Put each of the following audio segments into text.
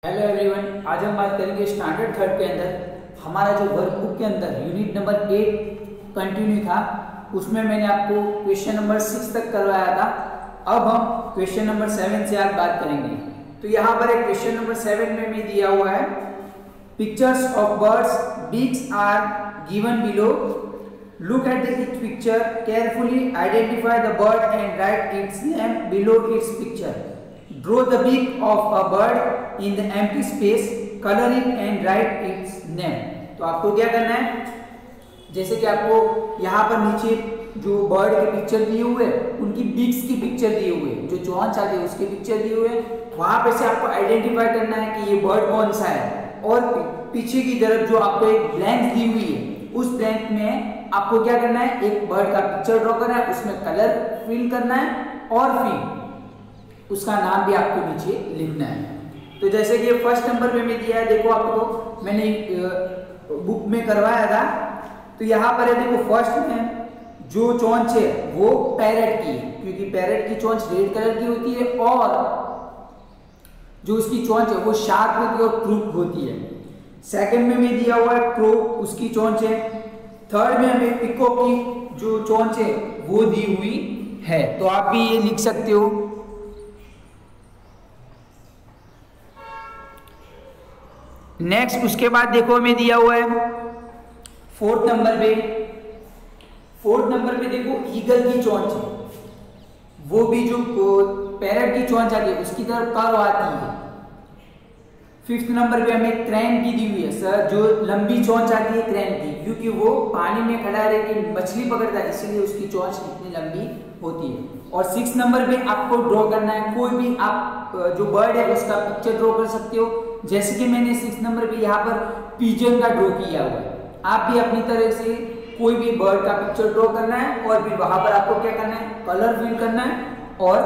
Hello everyone, आज हम बात करेंगे स्टैंडर्ड थर्ड के अंदर हमारा जो वर्कबुक के अंदर यूनिट नंबर 8 कंटिन्यू था। उसमें मैंने आपको क्वेश्चन नंबर 6 तक करवाया था। अब हम क्वेश्चन नंबर 7 से आज बात करेंगे। तो यहाँ पर एक क्वेश्चन नंबर 7 में भी दिया हुआ है, pictures of birds beaks are given below, look at the picture carefully, identify the bird and write its name below its picture, draw the beak of a bird in the empty space, color it and write its name। तो आपको क्या करना है, जैसे कि आपको यहाँ पर नीचे जो बर्ड के पिक्चर दिए हुए उनकी बीक्स की पिक्चर दिए हुए, जो चोंच आती है उसके पिक्चर दिए हुए, वहां पे से आपको आइडेंटिफाई करना है कि ये बर्ड कौन सा है। और पीछे की तरफ जो आपको एक ब्लैंक दी हुई है, उस ब्लैंक में आपको क्या करना है, एक बर्ड का पिक्चर ड्रॉ करना है, उसमें कलर फिल करना है और फिर उसका नाम भी आपको नीचे लिखना है। तो जैसे कि फर्स्ट नंबर पे मैं दिया है, देखो आपको मैंने बुक में करवाया था। तो यहाँ पर है, देखो फर्स्ट में जो चोंच है वो पैरेट की है, क्योंकि पैरेट की चोंच रेड कलर की होती है और जो उसकी चोंच है वो शार्प होती है और क्रूक होती है। सेकंड में भी दिया हुआ है क्रो, उसकी चोंच है। थर्ड में हमें पिकॉक की जो चोंच है वो दी हुई है। तो आप भी ये लिख सकते हो। नेक्स्ट उसके बाद देखो हमें दिया हुआ है फोर्थ नंबर पे देखो ईगल की चोंच है, वो भी जो पैरट की चोंच आती है उसकी तरफ कर्व आती है। फिफ्थ नंबर पे हमें क्रैन की दी हुई है, सर जो लंबी चोंच आती है क्रैन की, क्योंकि वो पानी में खड़ा रह के मछली पकड़ता है, इसीलिए उसकी चोंच इतनी लंबी होती है। और सिक्स नंबर पे आपको ड्रॉ करना है, कोई भी आप जो बर्ड है उसका पिक्चर ड्रॉ कर सकते हो। जैसे कि मैंने 6 नंबर पे यहाँ पर पिजन का ड्रॉ किया हुआ है, आप भी अपनी तरह से कोई भी बर्ड का पिक्चर ड्रॉ करना है और फिर वहां पर आपको क्या करना है, कलर फिल करना है और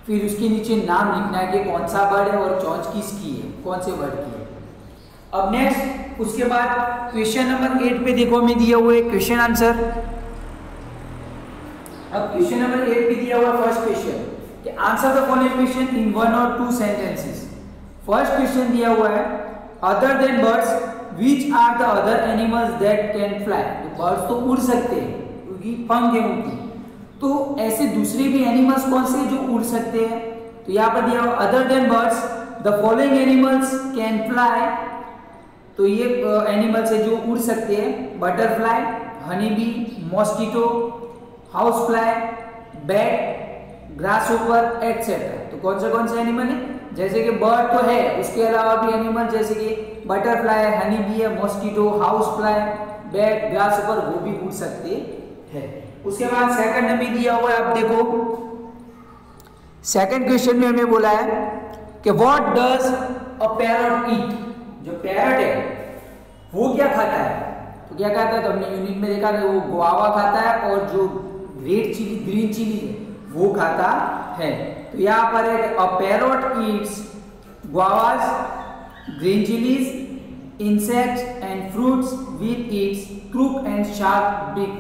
फिर उसके नीचे नाम लिखना है कि कौन सा बर्ड है और चोंच किसकी है, कौन से बर्ड की है। अब नेक्स्ट उसके बाद क्वेश्चन नंबर 8 पे देखो हमें दिया हुआ है क्वेश्चन आंसर। अब क्वेश्चन नंबर 8 पे दिया हुआ फर्स्ट क्वेश्चन कि answer the following question in 1 और 2 सेंटेंसेस। फर्स्ट क्वेश्चन दिया हुआ है, other than birds which are the other animals that can fly. तो बर्ड्स तो उड़ सकते हैं क्योंकि पंख है उनकी, तो ऐसे दूसरे भी एनिमल्स कौन से जो उड़ सकते हैं। तो यहाँ पर दिया हुआ other than birds the following animals can fly. तो ये एनिमल्स है जो उड़ सकते हैं, butterfly, honey bee, mosquito, house fly, bat, grasshopper etcetera. तो कौन से एनिमल है, जैसे कि बर्ड तो है, उसके अलावा भी एनिमल जैसे कि बटरफ्लाई है, हनी बी है, mosquito, house fly, bat, grasshopper, वो भी उड़ सकते हैं। उसके बाद सेकंड में भी दिया हुआ है, आप देखो सेकंड क्वेश्चन में हमें बोला है कि व्हाट डज अ पैरट ईट। जो पैरट है वो क्या खाता है, तो क्या खाता है, तो हमने यूनिट में देखा कि वो गुआवा खाता है और जो रेड चिली ग्रीन चिली है वो खाता है। तो यहाँ पर है a parrot eats guavas, green chillies, insects and fruits with its crook and sharp beak.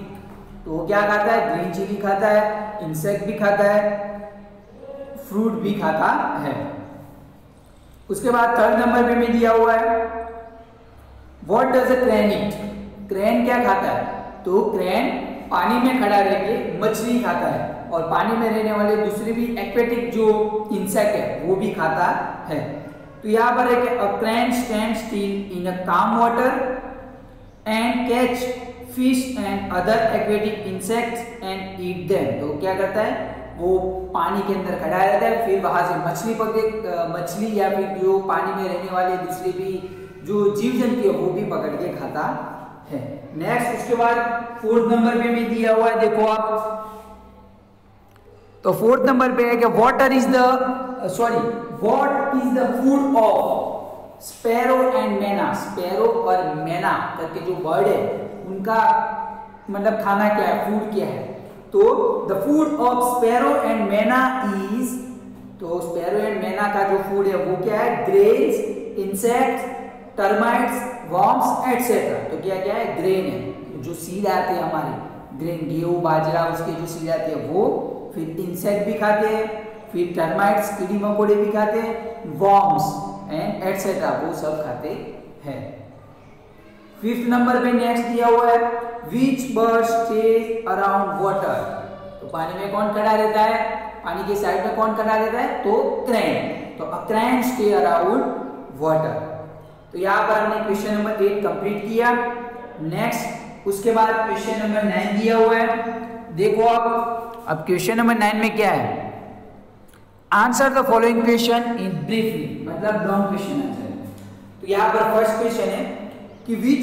तो वो क्या खाता है, ग्रीन चिली खाता है, इंसेक्ट भी खाता है, फ्रूट भी खाता है। उसके बाद थर्ड नंबर पे में दिया हुआ है what does a crane eat. Crane क्या खाता है, तो क्रैन पानी में खड़ा रह के मछली खाता है और पानी में रहने वाले दूसरे भी एक्वेटिक जो इंसेक्ट है वो भी खाता है। तो यहाँ पर है कि अ क्रैन स्टैंड स्टिल इन अ काम water and catch fish and other aquatic insects and eat them. तो क्या करता है, वो पानी के अंदर खड़ा रहता है, फिर वहां से मछली या फिर जो पानी में रहने वाले दूसरे भी जो जीव जंतु है वो भी पकड़ के खाता है। नेक्स्ट उसके बाद फोर्थ नंबर पे भी दिया हुआ है, देखो आप। तो फोर्थ नंबर पे है कि what is the food of sparrow and मैना। स्पैरो और मैना करके जो बर्ड है उनका मतलब खाना क्या है, फूड क्या है। तो the food of sparrow and मैना इज, तो स्पैरो एंड मैना का जो फूड है वो क्या है, grains, insects, termites, worms etcetera. तो क्या क्या है, ग्रेन है, जो सीड आते हैं हमारे, ग्रेन गेहूं बाजरा उसके जो सीड आते हैं वो, फिर इंसेक्ट भी खाते हैं, फिर टर्माइट्स कीड़ी मकोड़े भी खाते हैं, वॉर्म्स एंड एटसेट्रा वो सब खाते हैं। 5th नंबर पे नेक्स्ट दिया हुआ है विच बर्ड स्टेज अराउंड वाटर। तो पानी में कौन खड़ा रहता है, पानी के साइड में कौन खड़ा रहता है, तो क्रैन। तो अ क्रैन स्टे अराउंड वाटर। तो यहाँ पर हमने क्वेश्चन नंबर 8 कंप्लीट किया। नेक्स्ट उसके बाद क्वेश्चन नंबर 9 दिया हुआ है। देखो अब क्वेश्चन नंबर 9 में क्या है, answer the following question in briefly, मतलब लॉन्ग क्वेश्चन आंसर है। तो यहाँ पर फर्स्ट क्वेश्चन है कि which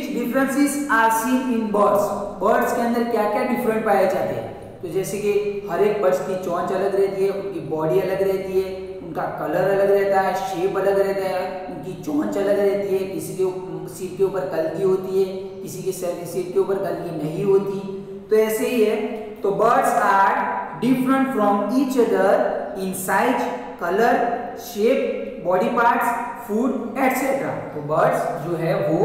differences are seen in birds. Birds के अंदर क्या क्या डिफरेंट पाए जाते हैं। तो जैसे कि हर एक बर्ड्स की चोंच अलग रहती है, उनकी बॉडी अलग रहती है, उनका कलर अलग रहता है, शेप अलग रहता है, उनकी चोंच अलग रहती है, किसी के सिर के ऊपर कलगी होती है, किसी के सिर के ऊपर कलगी नहीं होती। तो ऐसे ही है। तो birds are different from each other in size, colour, shape, body parts, food etcetera. तो बर्ड्स जो है वो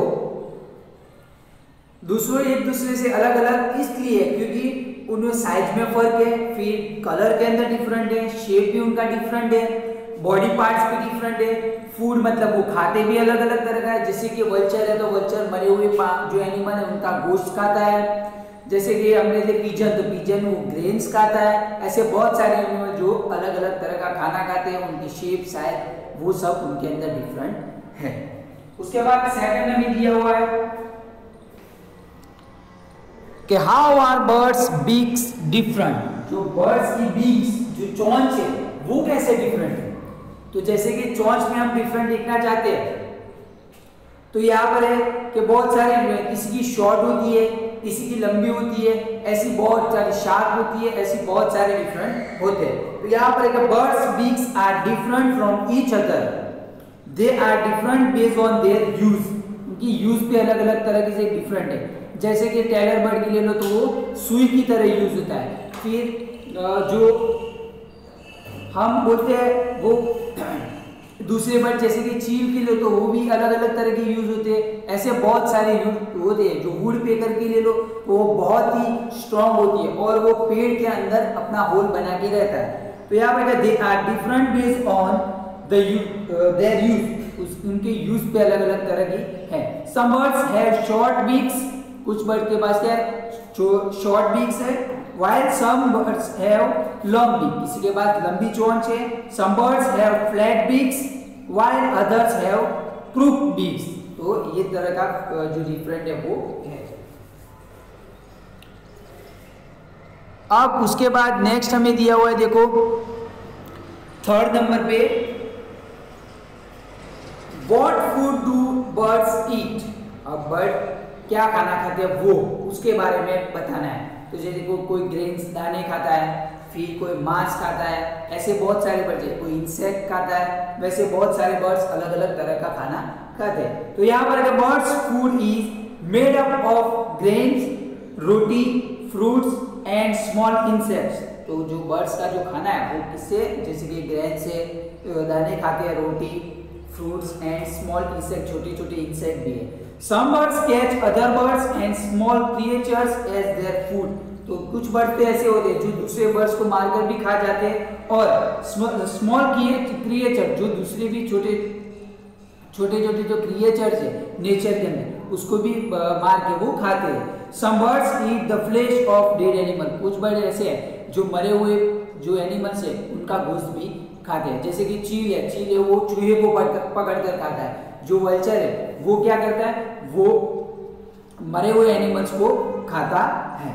एक दूसरे से अलग अलग इसलिए क्योंकि उनमें साइज में फर्क है, फिर कलर के अंदर डिफरेंट है, शेप भी उनका डिफरेंट है, बॉडी पार्ट्स भी डिफरेंट है, फूड मतलब वो खाते भी अलग अलग तरह का है। जैसे कि वल्चर है तो वल्चर मरे हुए जो एनिमल है उनका गोश्त खाता है। जैसे कि हमने देखा पिजन, तो पिजन वो ग्रेन्स खाता है। ऐसे बहुत सारे एनिमल जो अलग अलग तरह का खाना खाते हैं, उनकी शेप साइज वो सब उनके अंदर डिफरेंट है। उसके बाद सेकंड में दिया हुआ है कि how are birds beaks different. जो बर्ड्स की बीक्स जो चोंच है वो कैसे डिफरेंट है। तो जैसे कि चोंच में हम डिफरेंट देखना चाहते हैं तो यहाँ पर है कि बहुत सारी, किसी की शॉर्ट होती है, किसी की लंबी होती है, ऐसी बहुत सारी शार्प होती है, ऐसी बहुत सारे डिफरेंट होते हैं। तो यहाँ पर है कि birds beaks are different from each other, they are different based on their use. उनकी यूज पे अलग अलग तरह से डिफरेंट है। जैसे कि टेलर बर्ड की ले लो तो वो सुई की तरह यूज होता है। फिर जो हम बोलते हैं वो दूसरे बर्ड जैसे कि चील की ले तो वो भी अलग अलग तरह के यूज होते हैं। ऐसे बहुत सारे यूज होते हैं। जो वुड पेकर की ले लो तो वो बहुत ही स्ट्रांग होती है और वो पेड़ के अंदर अपना होल बना के रहता है। तो यहाँ पर they are different based on their use, उनके यूज पे अलग अलग तरह की है। Some birds have short beaks, कुछ बर्ड के पास क्या है, शॉर्ट बीक्स है, while some birds have long beak, किसी के पास लंबी चोंच है। some birds have flat beaks while others have crooked beaks। तो ये तरह का जो डिफरेंट है वो है। अब उसके बाद नेक्स्ट हमें दिया हुआ है, देखो 3rd नंबर पे what food do birds eat। अब बर्ड क्या खाना खाते हैं वो उसके बारे में बताना है। तो जैसे कोई ग्रेन्स दाने खाता है, फिर कोई मांस खाता है, ऐसे बहुत सारे बर्ड्स है, कोई इंसेक्ट खाता है, वैसे बहुत सारे बर्ड्स अलग अलग तरह का खाना खाते हैं। तो यहाँ पर birds food is made up of grains, roti, fruits and small insects. तो जो बर्ड्स का जो खाना है वो किससे, जैसे कि ग्रेन से दाने खाते हैं, रोटी, फ्रूट्स एंड स्मॉल इंसेक्ट, छोटे छोटे इंसेक्ट भी है। Some birds catch other birds and small creatures as their food। तो कुछ बर्ड तो ऐसे होते हैं जो दूसरे बर्ड्स को मारकर भी खा जाते हैं, और स्मॉल क्रिएचर जो दूसरे भी छोटे छोटे जो क्रिएचर्स है नेचर के अंदर उसको भी मार के वो खाते हैं। Some birds eat the flesh of dead animal। कुछ बर्ड ऐसे हैं जो मरे हुए जो एनिमल्स है उनका गोश्त भी खाते हैं। जैसे कि चील है वो चूहे को पकड़ कर खाता है। जो वल्चर है वो क्या करता है, वो मरे हुए एनिमल्स को खाता है।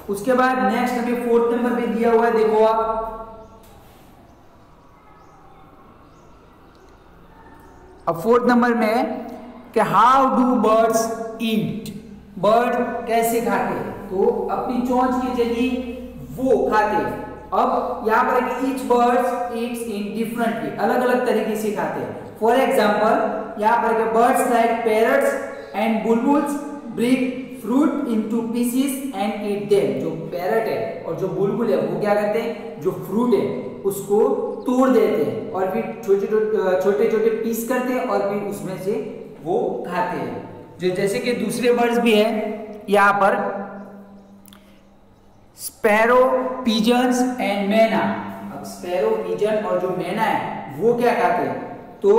उसके बाद नेक्स्ट हमें 4th नंबर पे दिया हुआ है, देखो आप। अब 4th नंबर में कि how do birds eat. Bird कैसे खाते हैं, तो अपनी चोंच की जगह वो खाते हैं। अब यहाँ पर ईच बर्ड्स ईट्स इन डिफरेंटली, अलग अलग तरीके से खाते हैं। फॉर एग्जाम्पल यहाँ पर birds like parrots and bulbuls break fruit into pieces and eat them. जो पैरट है और जो बुलबुल है वो क्या करते हैं, जो फ्रूट है उसको तोड़ देते हैं और फिर छोटे छोटे पीस करते हैं और फिर उसमें से वो खाते हैं। जो जैसे कि दूसरे बर्ड्स भी है यहाँ पर स्पैरो, पिजन्स एंड मैना। अब स्पैरो, पिजन और जो मैना है वो क्या खाते हैं? तो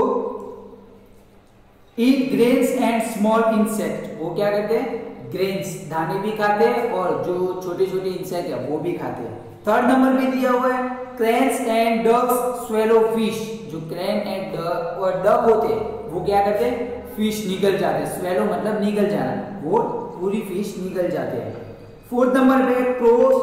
ईट ग्रेन्स एंड स्मॉल इंसेक्ट। वो क्या करते हैं? ग्रेन्स, दाने भी खाते हैं और जो छोटे छोटे इंसेक्ट है वो भी खाते हैं। थर्ड नंबर पे दिया हुआ है cranes and ducks swallow fish. जो क्रेन एंड डक होते हैं वो क्या करते हैं? फिश निगल जाते हैं। स्वेलो मतलब निगल जाना, वो पूरी फिश निगल जाते हैं। फोर्थ नंबर पे crows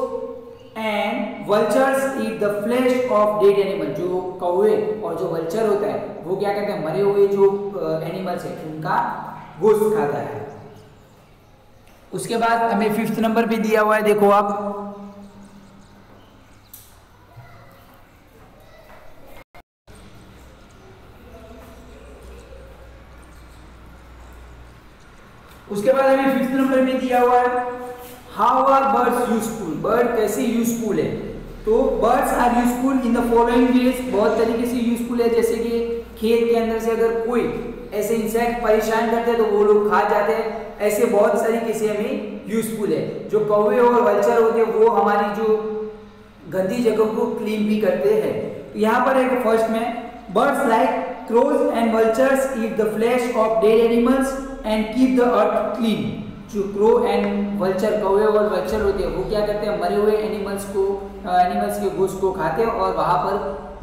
and vultures eat the flesh of dead animal. जो कौवे और जो वल्चर होता है वो क्या करते हैं? मरे हुए जो एनिमल्स है उनका गोश्त खाता है। उसके बाद हमें फिफ्थ नंबर पे दिया हुआ है, देखो आप, उसके बाद हमें फिफ्थ नंबर में दिया हुआ है how are birds useful. Bird कैसे यूजफुल है? तो birds are useful in the following ways. बहुत तरीके से यूजफुल है, जैसे कि खेत के अंदर से अगर कोई ऐसे इंसेक्ट परेशान करते हैं तो वो लोग खा जाते हैं। ऐसे बहुत तरीके से हमें यूजफुल है। जो कौवे और वल्चर होते हैं वो हमारी जो गंदी जगह को क्लीन भी करते हैं। तो यहाँ पर एक फर्स्ट में birds like crows and vultures eat the flesh of dead animals and keep the earth clean. जो क्रो एंड वल्चर, कौवे और वल्चर होते हैं वो क्या करते हैं? मरे हुए एनिमल्स के गोश्त को खाते हैं और वहां पर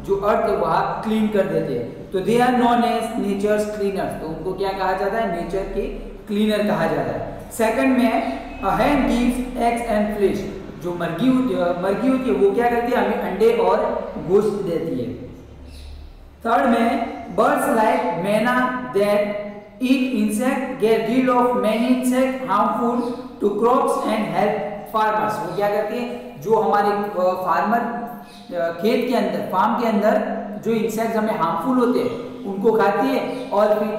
जो अर्थ है वहां क्लीन कर देते हैं। तो they are known as nature's cleaners. तो उनको क्या कहा जाता है? नेचर के क्लीनर कहा जाता है। सेकंड में अ hen gives eggs and flesh। जो मर्गी होती है वो क्या करती है? हमें अंडे और गोश्त देती है। थर्ड में बर्ड्स लाइक मैना that eat insect get rid of many insect harmful to crops and help farmers। वो क्या करती है? जो हमारे फार्मर खेत के अंदर, फार्म के अंदर जो इंसेक्ट्स हमें हार्मफुल होते हैं उनको खाती है और फिर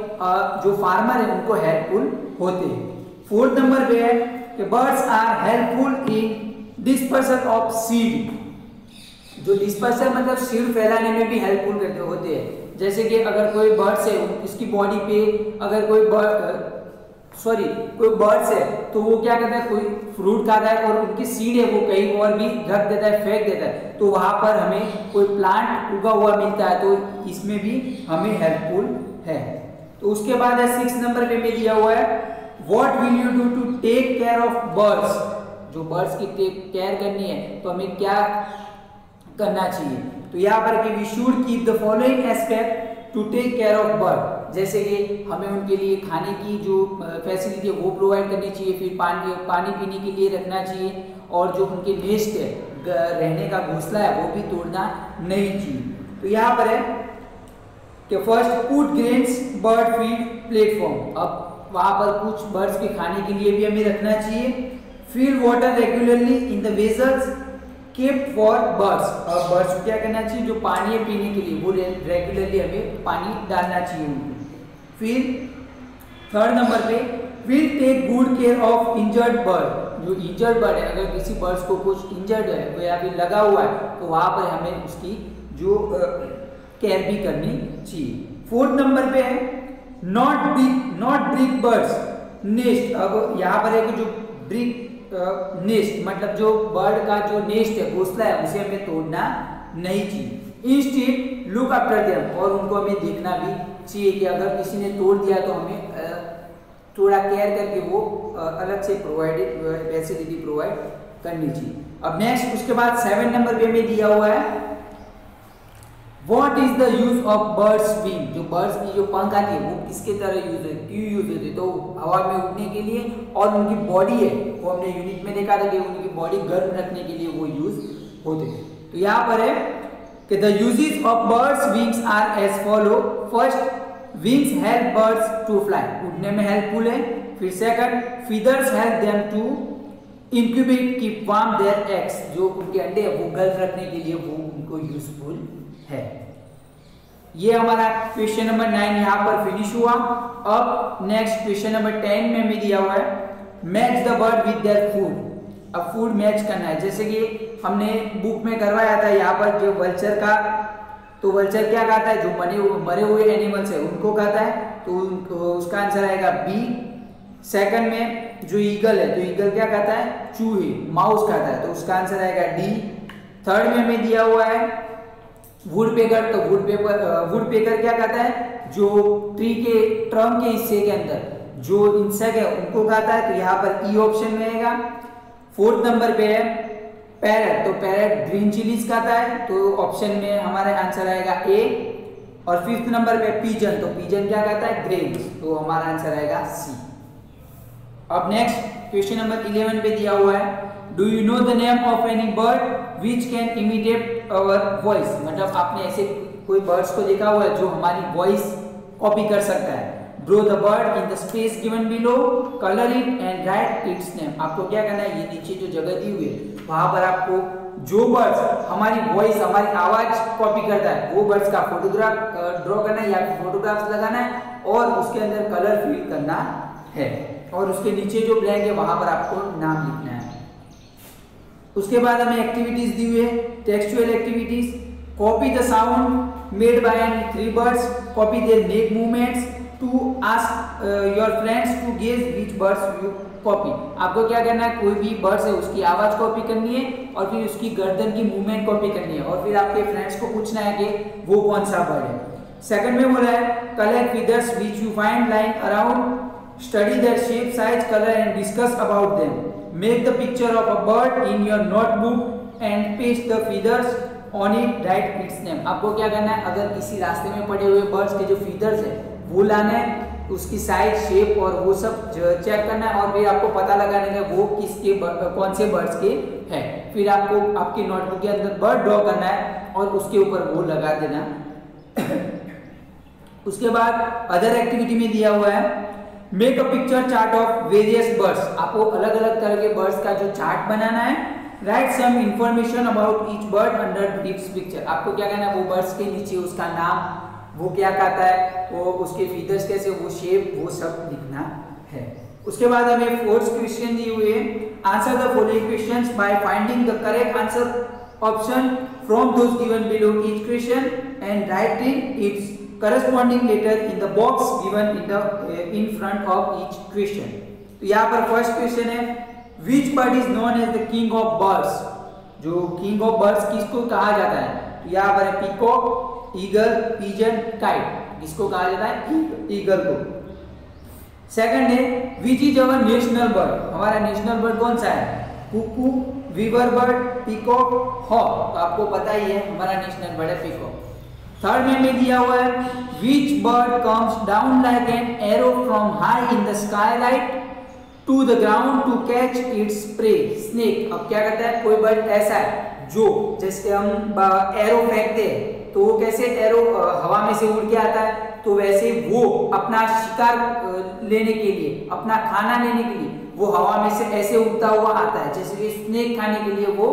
जो फार्मर है उनको हेल्पफुल होते हैं। फोर्थ नंबर पे है कि birds are helpful in dispersion of seed. जो डिस्पर्सन मतलब सीड फैलाने में भी हेल्पफुल करते होते हैं। जैसे कि अगर कोई बर्ड्स है इसकी बॉडी पे अगर कोई बर्ड्स है तो वो क्या करता है? कोई फ्रूट खाता है और उनकी सीड है वो कहीं और भी रख देता है, फेंक देता है, तो वहां पर हमें कोई प्लांट उगा हुआ मिलता है, तो इसमें भी हमें हेल्पफुल है। तो उसके बाद है 6 नंबर पे दिया हुआ है what will you do to take care of birds. जो बर्ड्स की केयर करनी है तो हमें क्या करना चाहिए? तो यहाँ पर कि we should keep the following aspect to take care of bird. जैसे कि हमें उनके लिए खाने की जो फैसिलिटी है वो प्रोवाइड करनी चाहिए, फिर पानी पीने के लिए रखना चाहिए, और जो उनके नेस्ट है, रहने का घोंसला है, वो भी तोड़ना नहीं चाहिए। तो यहाँ पर है कि first put grains bird feed platform. अब वहाँ पर कुछ बर्ड्स के खाने के लिए भी हमें रखना चाहिए। Fill water regularly in the vessels kept for birds. और बर्ड्स को क्या करना चाहिए? जो पानी है पीने के लिए वो रेगुलरली हमें पानी डालना चाहिए उनको। फिर थर्ड नंबर पे will take good care of injured bird. जो इंजर्ड बर्ड है, अगर किसी बर्ड्स को कुछ इंजर्ड है वो या फिर लगा हुआ है तो वहां पर हमें उसकी जो केयर भी करनी चाहिए। फोर्थ नंबर पे है नॉट ब्रिक बर्ड्स नेस्ट। अब यहाँ पर है कि जो ब्रिक नेस्ट मतलब जो बर्ड का जो नेस्ट है, घोंसला है, उसे हमें तोड़ना नहीं चाहिए। Instead look after them. और उनको हमें देखना भी चाहिए कि अगर किसी ने तोड़ दिया तो हमें थोड़ा केयर करके वो अलग से फैसिलिटी प्रोवाइड करनी चाहिए। अब नेक्स्ट उसके बाद 7 नंबर पे में दिया हुआ है what is the use of birds wing. जो बर्ड्स की जो पंख आती है वो किसके तरह यूज है, क्यों यूज होती है? तो हवा में उड़ने के लिए, और उनकी बॉडी है वो हमने यूनिट में देखा था कि उनकी बॉडी गर्म रखने के लिए वो यूज होते हैं। तो यहाँ पर है कि the uses of birds wings are as follow. First, wings help birds to fly, उड़ने में हेल्पफुल है। फिर second, feathers help them to incubate keep warm their eggs. जो उनके अंडे है वो गर्म रखने के लिए वो उनको यूजफुल है। ये हमारा क्वेश्चन नंबर 9 यहाँ पर फिनिश हुआ। अब नेक्स्ट क्वेश्चन नंबर 10 में भी दिया हुआ है match the bird with their food. अब फूड मैच करना है, जैसे कि हमने बुक में करवाया था यहाँ पर जो वल्चर का, तो वल्चर क्या खाता है? जो मरे हुए एनिमल्स है उनको खाता है, तो उसका आंसर आएगा बी। सेकंड में जो ईगल है, तो ईगल क्या खाता है? चूहे, माउस खाता है, तो उसका आंसर आएगा डी। थर्ड में हमें दिया हुआ है वुडपेकर, तो वुडपेकर क्या खाता है? जो ट्री के ट्रंक के हिस्से के अंदर जो इंसेक्ट है उनको खाता है, तो यहाँ पर ई ऑप्शन में आएगा। फोर्थ नंबर पे है पैरट, तो पैरट ग्रीन चिलीज खाता है, तो ऑप्शन में हमारा आंसर आएगा ए। और फिफ्थ नंबर पे पीजन, तो पीजन क्या खाता है? ग्रेन्स, तो हमारा आंसर आएगा सी। अब नेक्स्ट क्वेश्चन नंबर 11 पे दिया हुआ है, do you know the name of any bird which can imitate our voice, मतलब आपने ऐसे कोई बर्ड्स को देखा हुआ है जो हमारी वॉइस कॉपी कर सकता है। Draw the bird in the space given below, colour it and write its name. आपको क्या करना है, ये नीचे जो जगह दी हुई है वहां पर आपको जो बर्ड्स हमारी वॉइस, हमारी आवाज कॉपी करता है वो बर्ड्स का फोटोग्राफ ड्रॉ करना है या फिर फोटोग्राफ्स लगाना है और उसके अंदर कलर फिल करना है और उसके नीचे जो ब्लैंक है वहां पर आपको नाम लिखना है। उसके बाद हमें एक्टिविटीज दी हुई है, textual activities. Copy the sound made by any 3 birds, copy their neck movements, to ask your friends to guess which birds you copy. आपको क्या करना है, कोई भी बर्ड्स है उसकी आवाज कॉपी करनी है और फिर उसकी गर्दन की मूवमेंट कॉपी करनी है और फिर आपके फ्रेंड्स को पूछना है कि वो कौन सा बर्ड है। सेकंड में बोला है collect feathers which you find lying around, study their shape, size, colour and discuss about them. Make the picture of a bird in your notebook and paste the feathers on it, right its name. आपको क्या करना है, अगर किसी रास्ते में पड़े हुए बर्ड्स के जो फीदर्स है वो लाना है, उसकी साइज, शेप और वो सब चेक करना है और फिर आपको पता लगाने का वो किसके कौन से बर्ड्स के है। फिर आपको आपकी नोटबुक के अंदर बर्ड ड्रॉ करना है और उसके ऊपर वो लगा देना। उसके बाद अदर एक्टिविटी में दिया हुआ है make a picture chart of various birds. आपको अलग अलग तरह के बर्ड्स का जो चार्ट बनाना है। Write some information about each bird under its picture. आपको क्या करना है, वो बर्ड्स के नीचे उसका नाम, वो क्या खाता है, वो उसके फीचर्स कैसे, वो शेप, वो सब लिखना है। उसके बाद हमें फोर्थ क्वेश्चन दी हुई है, answer the following questions by finding the correct answer option from those given below each question and write it's corresponding letter in the box given in front of each question। तो यहाँ पर first question है which bird is known as the king of birds। जो king of birds किसको कहा जाता है, तो यहाँ पर है पीकॉक, ईगल, पिजन, काइट। किसको कहा जाता है, ईगल को। सेकंड है which is our national bird. हमारा नेशनल बर्ड कौन सा है, cuckoo, weaver bird, peacock, hawk. तो आपको पता ही है हमारा नेशनल बर्ड है पीकॉक। थर्ड में हमें दिया हुआ है which bird comes down like an arrow from high in the skylight to the ground to catch its prey, snake। अब क्या करता है, कोई बर्ड ऐसा है जो जैसे हम एरो फेंकते हैं तो वो कैसे एरो हवा में से उड़ के आता है, तो वैसे वो अपना शिकार लेने के लिए, अपना खाना लेने के लिए वो हवा में से ऐसे उड़ता हुआ आता है, जैसे कि स्नेक खाने के लिए वो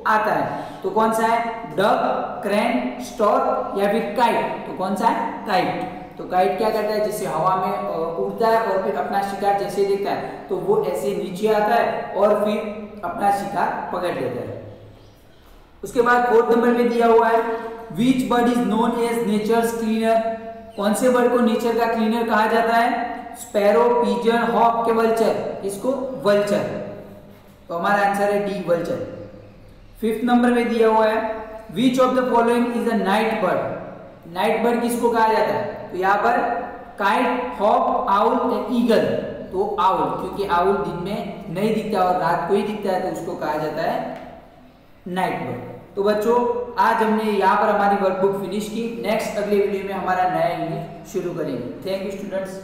आता है। तो कौन सा है, डक, क्रेन, स्टॉर्क या फिर काइट। तो कौन सा है, काइट। तो काइट क्या करता है, जैसे हवा में उड़ता है और फिर अपना शिकार जैसे देखता है तो वो ऐसे नीचे आता है और फिर अपना शिकार पकड़ लेता है। उसके बाद फोर्थ नंबर में दिया हुआ है which bird is known as nature's cleaner। कौन से बर्ड को नेचर का क्लीनर कहा जाता है, स्पैरो, पिजन, हॉक के वल्चर। इसको वल्चर। तो हमारा आंसर है डी, वल्चर। फिफ्थ नंबर में दिया हुआ है which of the following is a night bird. Night bird किसको कहा जाता है, तो यहाँ पर काइट, हॉक, आउल या ईगल। तो आउल, क्योंकि आउल दिन में नहीं दिखता और रात को ही दिखता है तो उसको कहा जाता है नाइट बर्ड। तो बच्चों आज हमने यहाँ पर हमारी वर्कबुक फिनिश की। नेक्स्ट अगले वीडियो में हमारा नया यूनिट शुरू करेंगे। Thank you students.